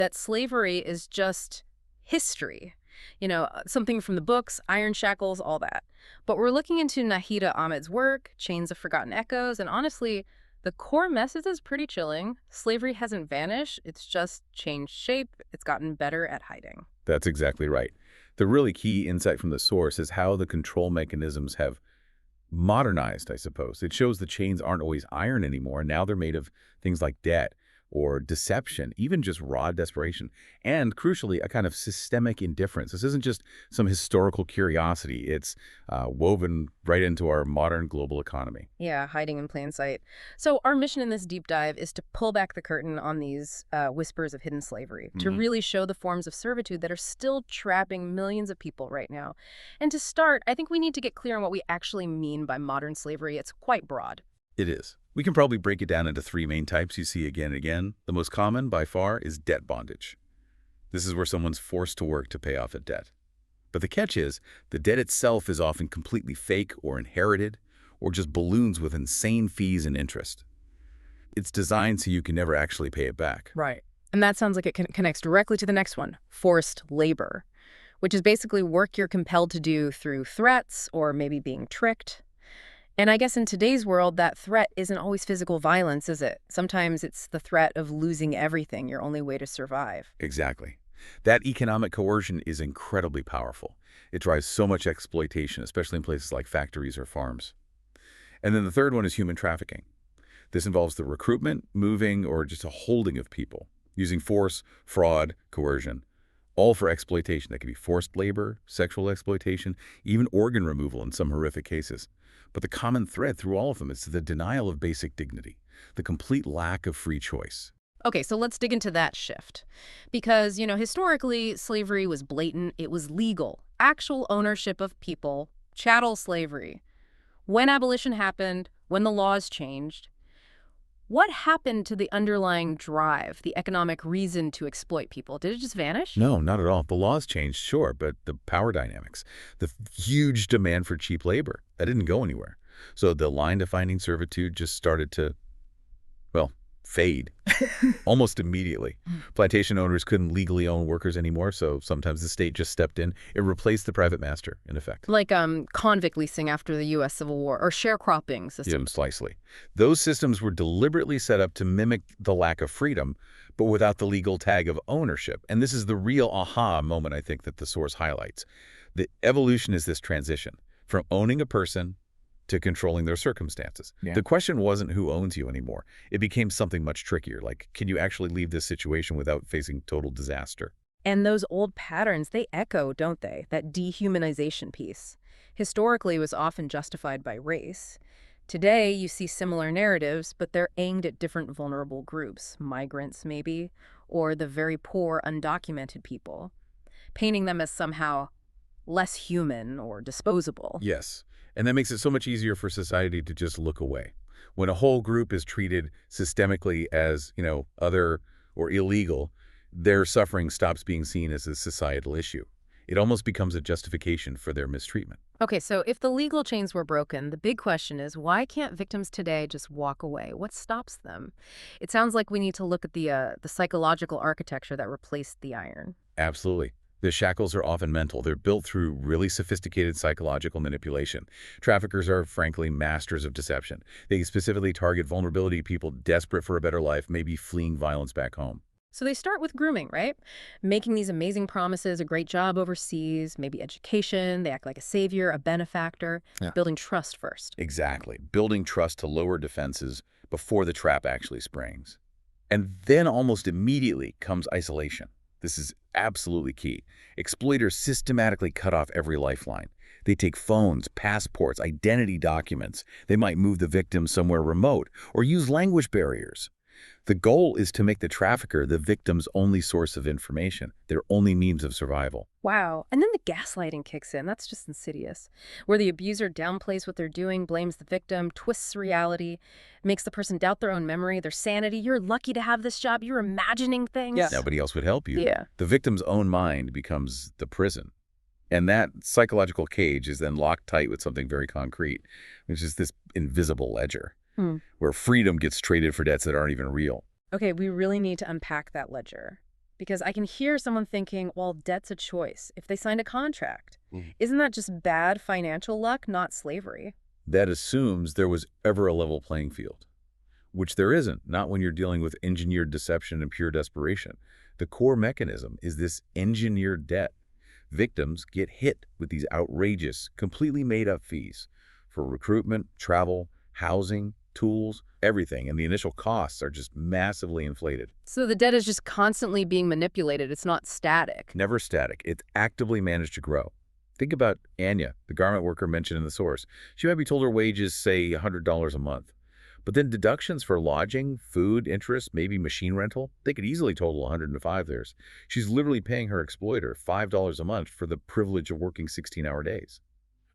that slavery is just history. Something from the books, iron shackles, all that. But we're looking into Nahida Ahmed's work, Chains of Forgotten Echoes, and honestly, the core message is pretty chilling. Slavery hasn't vanished, it's just changed shape, it's gotten better at hiding. That's exactly right. The really key insight from the source is how the control mechanisms have modernized, I suppose. It shows the chains aren't always iron anymore. Now they're made of things like debt or deception, even just raw desperation, and crucially, a kind of systemic indifference. This isn't just some historical curiosity. It's woven right into our modern global economy. Yeah, hiding in plain sight. So our mission in this deep dive is to pull back the curtain on these whispers of hidden slavery, to really show the forms of servitude that are still trapping millions of people right now. And to start, I think we need to get clear on what we actually mean by modern slavery. It's quite broad. It is. We can probably break it down into three main types you see again and again. The most common, by far, is debt bondage. This is where someone's forced to work to pay off a debt. But the catch is, the debt itself is often completely fake or inherited, or just balloons with insane fees and interest. It's designed so you can never actually pay it back. Right. And that sounds like it connects directly to the next one, forced labor, which is basically work you're compelled to do through threats or maybe being tricked. And I guess in today's world, that threat isn't always physical violence, is it? Sometimes it's the threat of losing everything, your only way to survive. Exactly. That economic coercion is incredibly powerful. It drives so much exploitation, especially in places like factories or farms. And then the third one is human trafficking. This involves the recruitment, moving, or just a holding of people, using force, fraud, coercion, all for exploitation. That could be forced labor, sexual exploitation, even organ removal in some horrific cases. But the common thread through all of them is the denial of basic dignity, the complete lack of free choice. Okay, so let's dig into that shift. Because, historically, slavery was blatant. It was legal. Actual ownership of people, chattel slavery. When abolition happened, when the laws changed, what happened to the underlying drive, the economic reason to exploit people? Did it just vanish? No, not at all. The laws changed, sure, but the power dynamics, the huge demand for cheap labor, that didn't go anywhere. So the line defining servitude just started to, well, fade almost immediately. Plantation owners couldn't legally own workers anymore, so sometimes the state just stepped in. It replaced the private master, in effect. Like convict leasing after the U.S. Civil War, or sharecropping systems. Precisely. Those systems were deliberately set up to mimic the lack of freedom, but without the legal tag of ownership. And this is the real aha moment, I think, that the source highlights. The evolution is this transition from owning a person to controlling their circumstances. Yeah. The question wasn't who owns you anymore. It became something much trickier, like, can you actually leave this situation without facing total disaster? And those old patterns, they echo, don't they? That dehumanization piece. Historically, it was often justified by race. Today, you see similar narratives, but they're aimed at different vulnerable groups, migrants maybe, or the very poor, undocumented people, painting them as somehow less human or disposable. Yes. And that makes it so much easier for society to just look away. When a whole group is treated systemically as, other or illegal, their suffering stops being seen as a societal issue. It almost becomes a justification for their mistreatment. Okay, so if the legal chains were broken, the big question is, why can't victims today just walk away? What stops them? It sounds like we need to look at the psychological architecture that replaced the iron. Absolutely. The shackles are often mental. They're built through really sophisticated psychological manipulation. Traffickers are, frankly, masters of deception. They specifically target vulnerability people desperate for a better life, maybe fleeing violence back home. So they start with grooming, right? Making these amazing promises, a great job overseas, maybe education. They act like a savior, a benefactor, building trust first. Exactly. Building trust to lower defenses before the trap actually springs. And then almost immediately comes isolation. This is absolutely key. Exploiters systematically cut off every lifeline. They take phones, passports, identity documents. They might move the victim somewhere remote or use language barriers. The goal is to make the trafficker the victim's only source of information, their only means of survival. Wow. And then the gaslighting kicks in. That's just insidious. Where the abuser downplays what they're doing, blames the victim, twists reality, makes the person doubt their own memory, their sanity. You're lucky to have this job. You're imagining things. Yeah. Nobody else would help you. Yeah. The victim's own mind becomes the prison. And that psychological cage is then locked tight with something very concrete, which is this invisible ledger, where freedom gets traded for debts that aren't even real. Okay, we really need to unpack that ledger. Because I can hear someone thinking, well, debt's a choice if they signed a contract. Mhm. Isn't that just bad financial luck, not slavery? That assumes there was ever a level playing field, which there isn't, not when you're dealing with engineered deception and pure desperation. The core mechanism is this engineered debt. Victims get hit with these outrageous, completely made-up fees for recruitment, travel, housing, tools, everything, and the initial costs are just massively inflated. So the debt is just constantly being manipulated. It's not static. Never static. It's actively managed to grow. Think about Anya, the garment worker mentioned in the source. She might be told her wages, say, $100 a month. But then deductions for lodging, food, interest, maybe machine rental, they could easily total 105 there. She's literally paying her exploiter $5 a month for the privilege of working 16-hour days.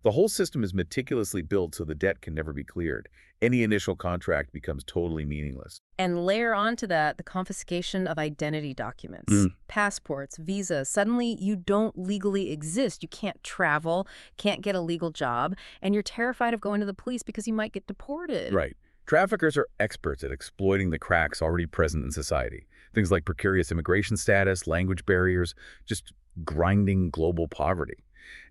The whole system is meticulously built so the debt can never be cleared. Any initial contract becomes totally meaningless. And layer onto that the confiscation of identity documents, passports, visas. Suddenly, you don't legally exist. You can't travel, can't get a legal job, and you're terrified of going to the police because you might get deported. Right. Traffickers are experts at exploiting the cracks already present in society. Things like precarious immigration status, language barriers, just grinding global poverty.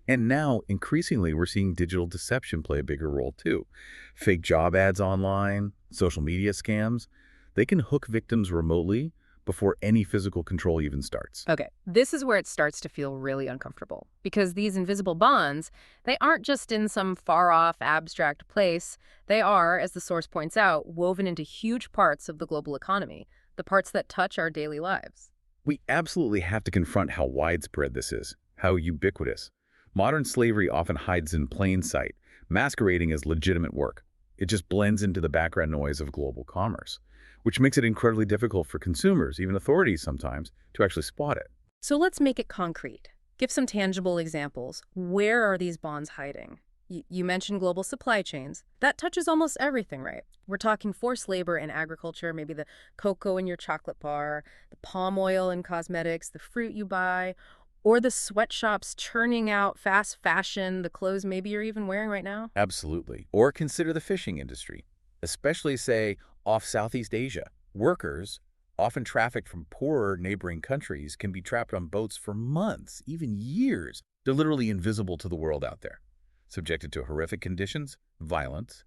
And now, increasingly, we're seeing digital deception play a bigger role, too. Fake job ads online, social media scams, they can hook victims remotely before any physical control even starts. Okay, this is where it starts to feel really uncomfortable. Because these invisible bonds, they aren't just in some far-off, abstract place. They are, as the source points out, woven into huge parts of the global economy, the parts that touch our daily lives. We absolutely have to confront how widespread this is, how ubiquitous. Modern slavery often hides in plain sight, masquerading as legitimate work. It just blends into the background noise of global commerce, which makes it incredibly difficult for consumers, even authorities sometimes, to actually spot it. So let's make it concrete. Give some tangible examples. Where are these bonds hiding? You mentioned global supply chains. That touches almost everything, right? We're talking forced labor in agriculture, maybe the cocoa in your chocolate bar, the palm oil in cosmetics, the fruit you buy, or the sweatshops churning out fast fashion, the clothes maybe you're even wearing right now. Absolutely. Or consider the fishing industry, especially, say, off Southeast Asia. Workers, often trafficked from poorer neighboring countries, can be trapped on boats for months, even years. They're literally invisible to the world out there, subjected to horrific conditions, violence,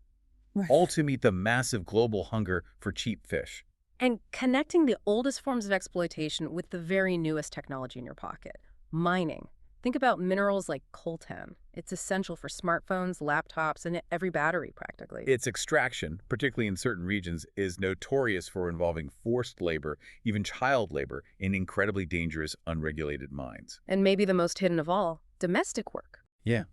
all to meet the massive global hunger for cheap fish. And connecting the oldest forms of exploitation with the very newest technology in your pocket. Mining. Think about minerals like coltan. It's essential for smartphones, laptops, and every battery practically. Its extraction, particularly in certain regions, is notorious for involving forced labor, even child labor, in incredibly dangerous, unregulated mines. And maybe the most hidden of all, domestic work. Yeah.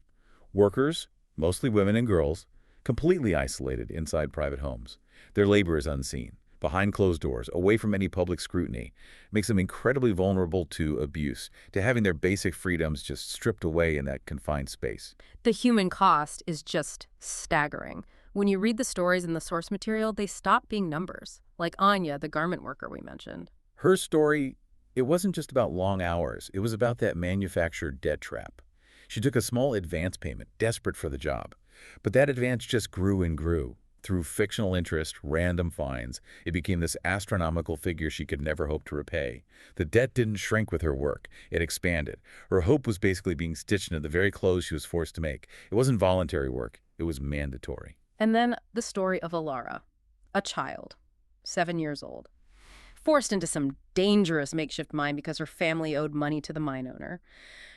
Workers, mostly women and girls, completely isolated inside private homes. Their labor is unseen, behind closed doors, away from any public scrutiny, makes them incredibly vulnerable to abuse, to having their basic freedoms just stripped away in that confined space. The human cost is just staggering. When you read the stories in the source material, they stop being numbers, like Anya, the garment worker we mentioned. Her story, it wasn't just about long hours. It was about that manufactured debt trap. She took a small advance payment, desperate for the job. But that advance just grew and grew. Through fictional interest, random fines, it became this astronomical figure she could never hope to repay. The debt didn't shrink with her work. It expanded. Her hope was basically being stitched into the very clothes she was forced to make. It wasn't voluntary work. It was mandatory. And then the story of Alara, a child, 7 years old, forced into some dangerous makeshift mine because her family owed money to the mine owner.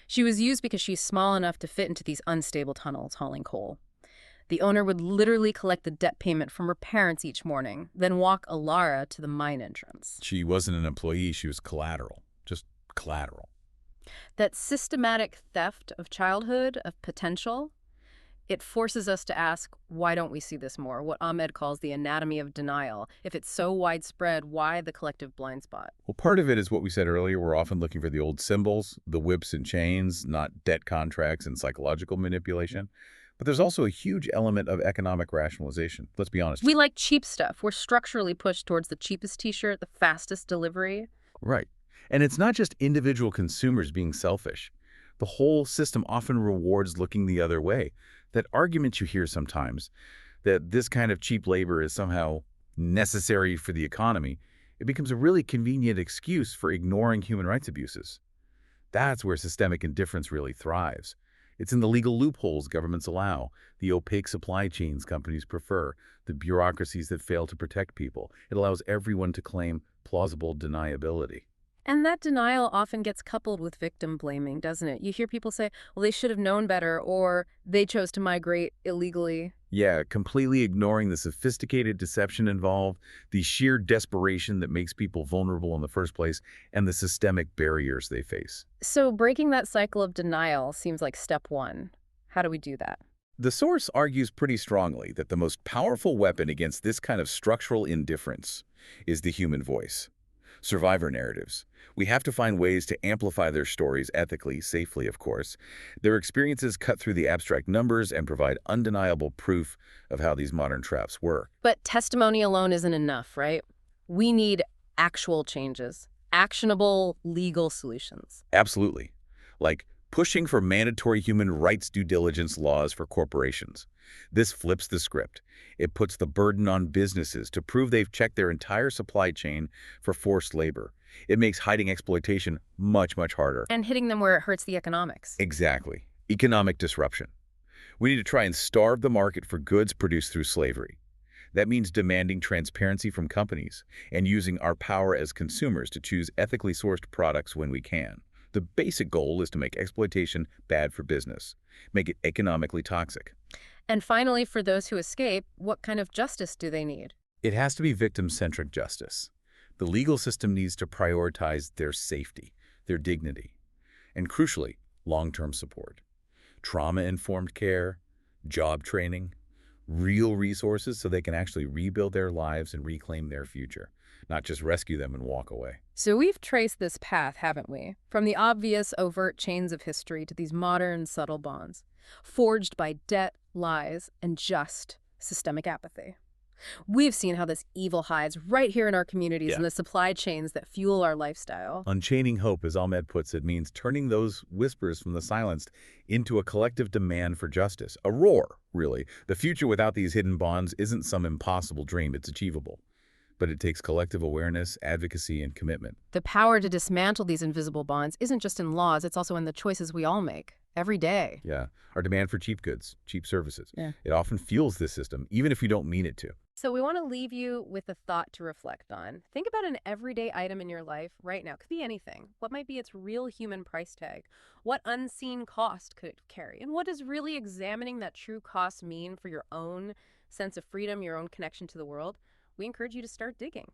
She was used because she's small enough to fit into these unstable tunnels hauling coal. The owner would literally collect the debt payment from her parents each morning, then walk Alara to the mine entrance. She wasn't an employee. She was collateral. Just collateral. That systematic theft of childhood, of potential, it forces us to ask, why don't we see this more? What Ahmed calls the anatomy of denial. If it's so widespread, why the collective blind spot? Well, part of it is what we said earlier. We're often looking for the old symbols, the whips and chains, not debt contracts and psychological manipulation. But there's also a huge element of economic rationalization. Let's be honest. We like cheap stuff. We're structurally pushed towards the cheapest t-shirt, the fastest delivery. Right. And it's not just individual consumers being selfish. The whole system often rewards looking the other way. That argument you hear sometimes, that this kind of cheap labor is somehow necessary for the economy, It becomes a really convenient excuse for ignoring human rights abuses. That's where systemic indifference really thrives. It's in the legal loopholes governments allow, the opaque supply chains companies prefer, the bureaucracies that fail to protect people. It allows everyone to claim plausible deniability. And that denial often gets coupled with victim blaming, doesn't it? You hear people say, well, they should have known better, or they chose to migrate illegally. Yeah, completely ignoring the sophisticated deception involved, the sheer desperation that makes people vulnerable in the first place, and the systemic barriers they face. So breaking that cycle of denial seems like step one. How do we do that? The source argues pretty strongly that the most powerful weapon against this kind of structural indifference is the human voice. Survivor narratives. We have to find ways to amplify their stories ethically, safely, of course. Their experiences cut through the abstract numbers and provide undeniable proof of how these modern traps work. But testimony alone isn't enough, right? We need actual changes, actionable legal solutions. Absolutely. Like pushing for mandatory human rights due diligence laws for corporations. This flips the script. It puts the burden on businesses to prove they've checked their entire supply chain for forced labor. It makes hiding exploitation much, much harder. And hitting them where it hurts the economics. Exactly. Economic disruption. We need to try and starve the market for goods produced through slavery. That means demanding transparency from companies and using our power as consumers to choose ethically sourced products when we can. The basic goal is to make exploitation bad for business, make it economically toxic. And finally, for those who escape, what kind of justice do they need? It has to be victim-centric justice. The legal system needs to prioritize their safety, their dignity, and crucially, long-term support. Trauma-informed care, job training, real resources so they can actually rebuild their lives and reclaim their future, not just rescue them and walk away. So we've traced this path, haven't we? From the obvious, overt chains of history to these modern, subtle bonds, forged by debt, lies, and just systemic apathy. We've seen how this evil hides right here in our communities and the supply chains that fuel our lifestyle. Unchaining hope, as Ahmed puts it, means turning those whispers from the silenced into a collective demand for justice. A roar, really. The future without these hidden bonds isn't some impossible dream. It's achievable. But it takes collective awareness, advocacy, and commitment. The power to dismantle these invisible bonds isn't just in laws, it's also in the choices we all make every day. Yeah. Our demand for cheap goods, cheap services. Yeah. It often fuels this system, even if you don't mean it to. So we want to leave you with a thought to reflect on. Think about an everyday item in your life right now. It could be anything. What might be its real human price tag? What unseen cost could it carry? And what does really examining that true cost mean for your own sense of freedom, your own connection to the world? We encourage you to start digging.